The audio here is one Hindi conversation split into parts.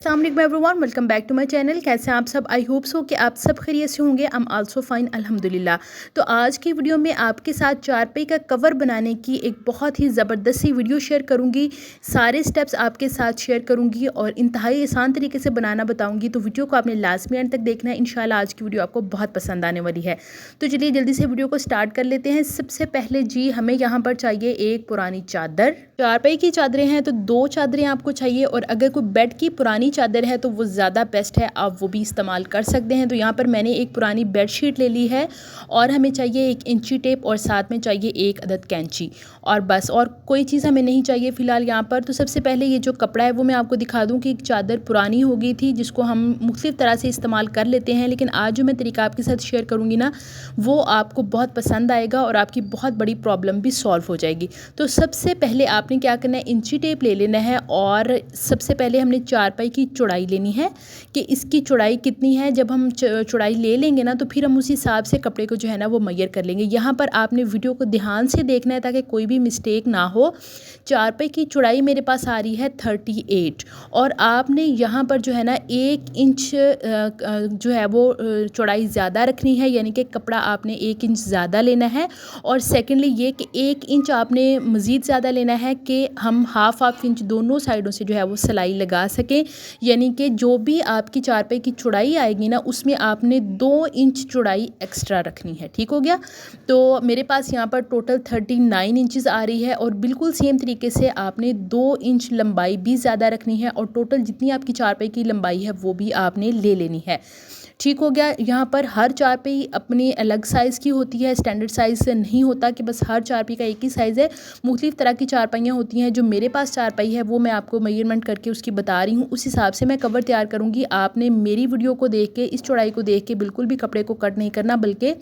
अस्सलाम वालेकुम everyone, welcome back to my channel. कैसे हैं आप सब? आई होप सो कि आप सब खैरियत से होंगे। आई एम आल्सो फाइन अल्हम्दुलिल्लाह। तो आज की वीडियो में आपके साथ चारपाई का कवर बनाने की एक बहुत ही ज़बरदस्त सी वीडियो शेयर करूंगी। सारे स्टेप्स आपके साथ शेयर करूंगी और इंतहाई आसान तरीके से बनाना बताऊंगी। तो वीडियो को आपने लास्ट में एंड तक देखना है। इंशाल्लाह आज की वीडियो आपको बहुत पसंद आने वाली है। तो चलिए जल्दी से वीडियो को स्टार्ट कर लेते हैं। सबसे पहले जी हमें यहाँ पर चाहिए एक पुरानी चादर। चारपाई की चादरें हैं तो 2 चादरें आपको चाहिए, और अगर कोई बेड की पुरानी चादर है तो वो ज़्यादा बेस्ट है, आप वो भी इस्तेमाल कर सकते हैं। तो यहाँ पर मैंने एक पुरानी बेडशीट ले ली है और हमें चाहिए एक इंची टेप और साथ में चाहिए एक अदद कैंची, और बस और कोई चीज़ हमें नहीं चाहिए फ़िलहाल यहाँ पर। तो सबसे पहले ये जो कपड़ा है वो मैं आपको दिखा दूँ कि एक चादर पुरानी हो गई थी जिसको हम मुख्तलिफ़ तरह से इस्तेमाल कर लेते हैं, लेकिन आज जो मैं तरीका आपके साथ शेयर करूँगी ना वो आपको बहुत पसंद आएगा और आपकी बहुत बड़ी प्रॉब्लम भी सॉल्व हो जाएगी। तो सबसे पहले आपने क्या करना है, इंची टेप ले लेना है और सबसे पहले हमने चारपाई की चौड़ाई लेनी है कि इसकी चौड़ाई कितनी है। जब हम चौड़ाई ले लेंगे ना तो फिर हम उस हिसाब से कपड़े को जो है ना वो मैयर कर लेंगे। यहाँ पर आपने वीडियो को ध्यान से देखना है ताकि कोई भी मिस्टेक ना हो। चारपाई की चौड़ाई मेरे पास आ रही है 38, और आपने यहाँ पर जो है ना 1 इंच जो है वो चौड़ाई ज़्यादा रखनी है, यानी कि कपड़ा आपने 1 इंच ज़्यादा लेना है। और सेकेंडली ये कि 1 इंच आपने मज़ीद ज़्यादा लेना है कि हम हाफ इंच दोनों साइडों से जो है वो सिलाई लगा सकें। यानी कि जो भी आपकी चारपाई की चौड़ाई आएगी ना उसमें आपने 2 इंच चौड़ाई एक्स्ट्रा रखनी है। ठीक हो गया? तो मेरे पास यहाँ पर टोटल 39 इंचज़ आ रही है, और बिल्कुल सेम तरीके से आपने 2 इंच लंबाई भी ज़्यादा रखनी है, और टोटल जितनी आपकी चारपाई की लंबाई है वो भी आपने ले लेनी है। ठीक हो गया? यहाँ पर हर चारपाई अपनी अलग साइज़ की होती है, स्टैंडर्ड साइज़ से नहीं होता कि बस हर चारपाई का एक ही साइज़ है। मुख्तलिफ़ तरह की चारपाइयाँ होती हैं। जो मेरे पास चारपाई है वो मैं आपको मेजरमेंट करके उसकी बता रही हूँ, उस हिसाब से मैं कवर तैयार करूँगी। आपने मेरी वीडियो को देख के, इस चौड़ाई को देख के बिल्कुल भी कपड़े को कट नहीं करना, बल्कि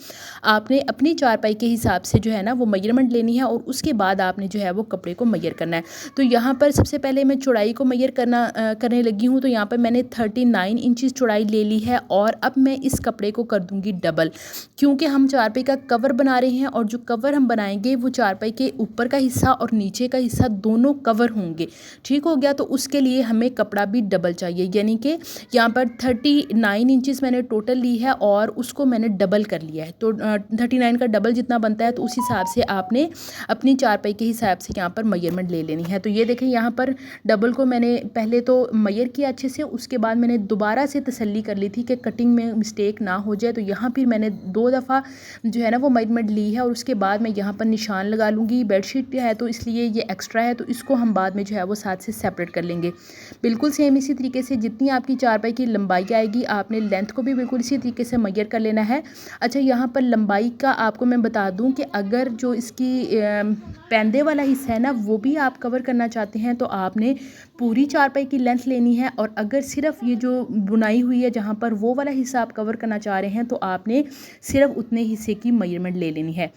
आपने अपनी चारपाई के हिसाब से जो है ना वो मेजरमेंट लेनी है, और उसके बाद आपने जो है वो कपड़े को मेजर करना है। तो यहाँ पर सबसे पहले मैं चौड़ाई को मेजर करने लगी हूँ। तो यहाँ पर मैंने 39 इंचज़ चौड़ाई ले ली है, और अब मैं इस कपड़े को कर दूंगी डबल, क्योंकि हम चारपाई का कवर बना रहे हैं, और जो कवर हम बनाएंगे वो चारपाई के ऊपर का हिस्सा और नीचे का हिस्सा दोनों कवर होंगे। ठीक हो गया? तो उसके लिए हमें कपड़ा भी डबल चाहिए, यानी कि यहाँ पर 39 इंचज़ मैंने टोटल ली है और उसको मैंने डबल कर लिया है। तो 39 का डबल जितना बनता है तो उस हिसाब से आपने अपनी चारपाई के हिसाब से यहाँ पर मेजरमेंट ले लेनी है। तो ये देखें, यहाँ पर डबल को मैंने पहले तो मेजर किया अच्छे से, उसके बाद मैंने दोबारा से तसल्ली कर ली थी कि कटिंग में मिस्टेक ना हो जाए। तो यहाँ फिर मैंने 2 दफ़ा जो है ना वो मेजरमेंट ली है, और उसके बाद मैं यहाँ पर निशान लगा लूँगी। बेडशीट है तो इसलिए ये एक्स्ट्रा है, तो इसको हम बाद में जो है वो साथ से सेपरेट कर लेंगे। बिल्कुल सेम इसी तरीके से जितनी आपकी चारपाई की लंबाई आएगी आपने लेंथ को भी बिल्कुल इसी तरीके से मेजर कर लेना है। अच्छा, यहाँ पर लंबाई का आपको मैं बता दूँ कि अगर जो इसकी पैंदे वाला हिस्सा है ना वो भी आप कवर करना चाहते हैं तो आपने पूरी चारपाई की लेंथ लेनी है, और अगर सिर्फ ये जो बुनाई हुई है जहाँ पर वो वाला हिस्सा आप कवर करना चाह रहे हैं तो आपने सिर्फ उतने हिस्से की मेजरमेंट ले लेनी है।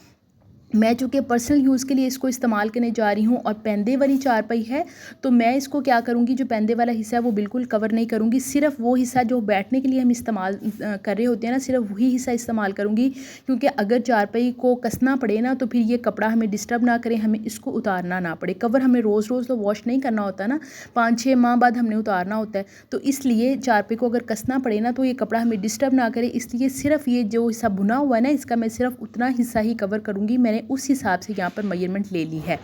मैं चूँकि पर्सनल यूज़ के लिए इसको इस्तेमाल करने जा रही हूँ और पैंदे वाली चारपाई है, तो मैं इसको क्या करूँगी, जो पैंदे वाला हिस्सा है वो बिल्कुल कवर नहीं करूँगी। सिर्फ वो हिस्सा जो बैठने के लिए हम इस्तेमाल कर रहे होते हैं ना, सिर्फ वही हिस्सा इस्तेमाल करूँगी, क्योंकि अगर चारपाई को कसना पड़े ना तो फिर ये कपड़ा हमें डिस्टर्ब ना करे, हमें इसको उतारना ना पड़े। कवर हमें रोज़ रोज़ तो वॉश नहीं करना होता ना, 5-6 माह बाद हमने उतारना होता है। तो इसलिए चारपाई को अगर कसना पड़े ना तो ये कपड़ा हमें डिस्टर्ब ना करे, इसलिए सिर्फ ये जो हिस्सा बुना हुआ है ना इसका मैं सिर्फ उतना हिस्सा ही कवर करूँगी। मैंने उस हिसाब से यहाँ पर मेजरमेंट ले ली है।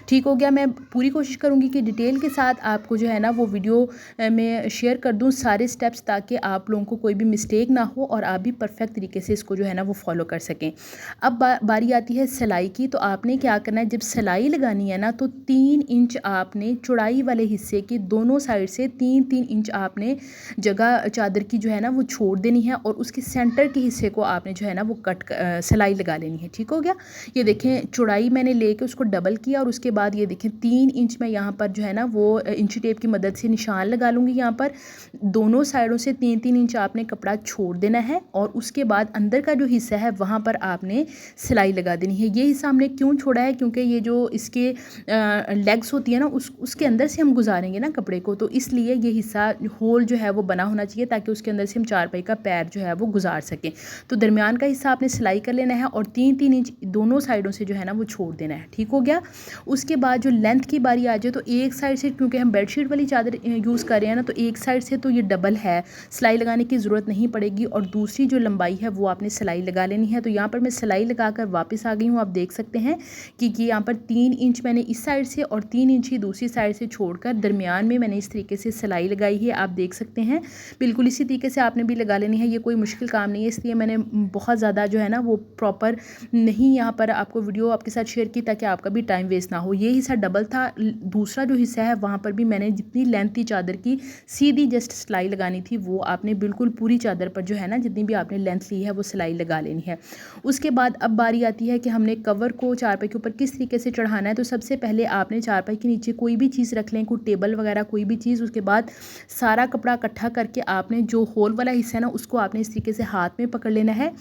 ठीक हो गया? मैं पूरी कोशिश करूँगी कि डिटेल के साथ आपको जो है ना वो वीडियो में शेयर कर दूँ सारे स्टेप्स, ताकि आप लोगों को कोई भी मिस्टेक ना हो और आप भी परफेक्ट तरीके से इसको जो है ना वो फॉलो कर सकें। अब बारी आती है सिलाई की। तो आपने क्या करना है, जब सिलाई लगानी है ना तो 3 इंच आपने चौड़ाई वाले हिस्से की दोनों साइड से 3-3 इंच आपने जगह चादर की जो है ना वो छोड़ देनी है, और उसके सेंटर के हिस्से को आपने जो है ना वो सिलाई लगा लेनी है। ठीक हो गया? ये देखें, चौड़ाई मैंने लेके उसको डबल किया, और उसके बाद ये देखें 3 इंच मैं यहाँ पर जो है ना वो इंची टेप की मदद से निशान लगा लूँगी। यहाँ पर दोनों साइडों से 3-3 इंच आपने कपड़ा छोड़ देना है, और उसके बाद अंदर का जो हिस्सा है वहाँ पर आपने सिलाई लगा देनी है। ये हिस्सा हमने क्यों छोड़ा है, क्योंकि ये जो इसके लेग्स होती है ना उसके अंदर से हम गुजारेंगे ना कपड़े को, तो इसलिए ये हिस्सा होल जो है वो बना होना चाहिए ताकि उसके अंदर से हम चारपाई का पैर जो है वो गुजार सकें। तो दरमियान का हिस्सा आपने सिलाई कर लेना है, और 3-3 इंच दोनों साइड साइडों से जो है ना वो छोड़ देना है। ठीक हो गया। उसके बाद जो लेंथ की बारी आ जाए तो एक साइड से, क्योंकि हम बेडशीट वाली चादर यूज़ कर रहे हैं ना, तो एक साइड से तो ये डबल है, सिलाई लगाने की ज़रूरत नहीं पड़ेगी और दूसरी जो लंबाई है वो आपने सिलाई लगा लेनी है। तो यहाँ पर मैं सिलाई लगाकर वापस आ गई हूँ। आप देख सकते हैं कि यहाँ पर 3 इंच मैंने इस साइड से और 3 इंच ही दूसरी साइड से छोड़कर दरमियान में मैंने इस तरीके से सिलाई लगाई है। आप देख सकते हैं बिल्कुल इसी तरीके से आपने भी लगा लेनी है। ये कोई मुश्किल काम नहीं है, इसलिए मैंने बहुत ज़्यादा जो है ना वो प्रॉपर नहीं यहाँ पर आपको वीडियो आपके साथ शेयर की ताकि आपका भी टाइम वेस्ट ना हो। ये हिस्सा डबल था, दूसरा जो हिस्सा है वहाँ पर भी मैंने जितनी लेंथ थी चादर की सीधी जस्ट सिलाई लगानी थी, वो आपने बिल्कुल पूरी चादर पर जो है ना जितनी भी आपने लेंथ ली है वो सिलाई लगा लेनी है। उसके बाद अब बारी आती है कि हमने कवर को चारपाई के ऊपर किस तरीके से चढ़ाना है। तो सबसे पहले आपने चारपाई के नीचे कोई भी चीज़ रख लें, कोई टेबल वगैरह कोई भी चीज़। उसके बाद सारा कपड़ा इकट्ठा करके आपने जो होल वाला हिस्सा है ना उसको आपने इस तरीके से हाथ में पकड़ लेना है।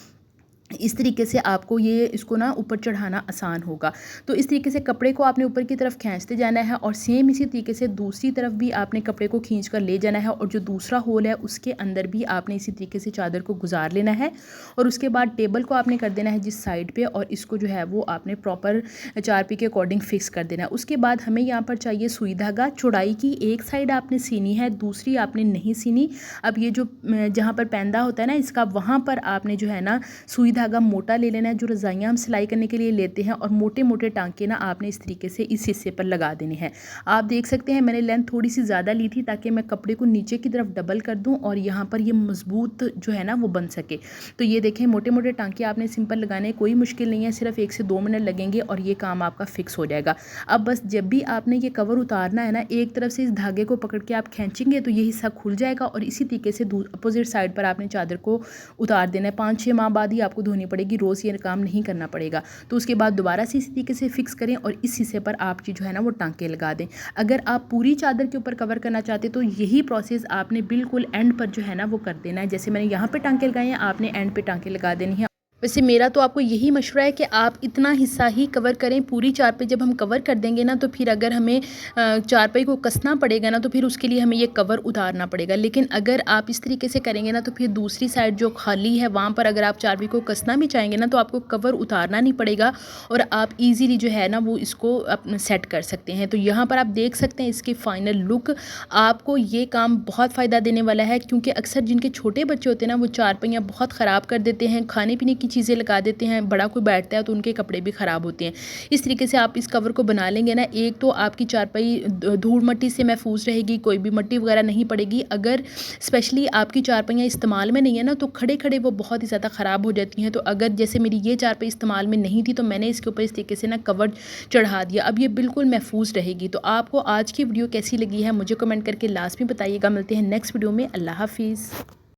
इस तरीके से आपको ये इसको ना ऊपर चढ़ाना आसान होगा। तो इस तरीके से कपड़े को आपने ऊपर की तरफ खींचते जाना है और सेम इसी तरीके से दूसरी तरफ भी आपने कपड़े को खींच कर ले जाना है और जो दूसरा होल है उसके अंदर भी आपने इसी तरीके से चादर को गुजार लेना है। और उसके बाद टेबल को आपने कर देना है जिस साइड पे, और इसको जो है वो आपने प्रॉपर चारपाई के अकॉर्डिंग फिक्स कर देना है। उसके बाद हमें यहाँ पर चाहिए सुई धागा। चौड़ाई की एक साइड आपने सीनी है, दूसरी आपने नहीं सीनी। अब ये जो जहाँ पर पैंदा होता है ना इसका, वहाँ पर आपने जो है ना सुई धागा मोटा ले लेना है, जो रजाइयाँ हम सिलाई करने के लिए लेते हैं, और मोटे मोटे टांके ना आपने इस तरीके से इस हिस्से पर लगा देने हैं। आप देख सकते हैं मैंने लेंथ थोड़ी सी ज़्यादा ली थी ताकि मैं कपड़े को नीचे की तरफ डबल कर दूं और यहाँ पर ये मजबूत जो है ना वो बन सके। तो ये देखें मोटे मोटे टांके आपने सिंपल लगाने, कोई मुश्किल नहीं है, सिर्फ 1 से 2 मिनट लगेंगे और ये काम आपका फिक्स हो जाएगा। अब बस जब भी आपने ये कवर उतारना है ना, एक तरफ से इस धागे को पकड़ के आप खींचेंगे तो ये हिस्सा खुल जाएगा और इसी तरीके से अपोजिट साइड पर आपने चादर को उतार देना है। 5-6 माह बाद ही आपको धोनी पड़ेगी, रोज़ ये काम नहीं करना पड़ेगा। तो उसके बाद दोबारा से इसी तरीके से फिक्स करें और इस हिस्से पर आप जो है ना वो टांके लगा दें। अगर आप पूरी चादर के ऊपर कवर करना चाहते तो यही प्रोसेस आपने बिल्कुल एंड पर जो है ना वो कर देना है। जैसे मैंने यहाँ पे टांके लगाए हैं, आपने एंड पे टांके लगा देनी है। वैसे मेरा तो आपको यही मशवरा है कि आप इतना हिस्सा ही कवर करें। पूरी चारपाई जब हम कवर कर देंगे ना तो फिर अगर हमें चारपाई को कसना पड़ेगा ना तो फिर उसके लिए हमें ये कवर उतारना पड़ेगा। लेकिन अगर आप इस तरीके से करेंगे ना तो फिर दूसरी साइड जो खाली है वहाँ पर अगर आप चारपाई को कसना भी चाहेंगे ना तो आपको कवर उतारना नहीं पड़ेगा और आप ईज़िली जो है ना वो इसको सेट कर सकते हैं। तो यहाँ पर आप देख सकते हैं इसकी फ़ाइनल लुक। आपको ये काम बहुत फ़ायदा देने वाला है क्योंकि अक्सर जिनके छोटे बच्चे होते हैं ना वो चारपाइयाँ बहुत ख़राब कर देते हैं, खाने पीने की चीज़ें लगा देते हैं, बड़ा कोई बैठता है तो उनके कपड़े भी ख़राब होते हैं। इस तरीके से आप इस कवर को बना लेंगे ना, एक तो आपकी चारपाई धूल मिट्टी से महफूज रहेगी, कोई भी मिट्टी वगैरह नहीं पड़ेगी। अगर स्पेशली आपकी चारपाइयाँ इस्तेमाल में नहीं है ना तो खड़े खड़े वो बहुत ही ज़्यादा ख़राब हो जाती हैं। तो अगर जैसे मेरी ये चारपाई इस्तेमाल में नहीं थी तो मैंने इसके ऊपर इस तरीके से ना कवर चढ़ा दिया, अब ये बिल्कुल महफूज रहेगी। तो आपको आज की वीडियो कैसी लगी है मुझे कमेंट करके लास्ट में बताइएगा। मिलते हैं नेक्स्ट वीडियो में। अल्लाह हाफिज़।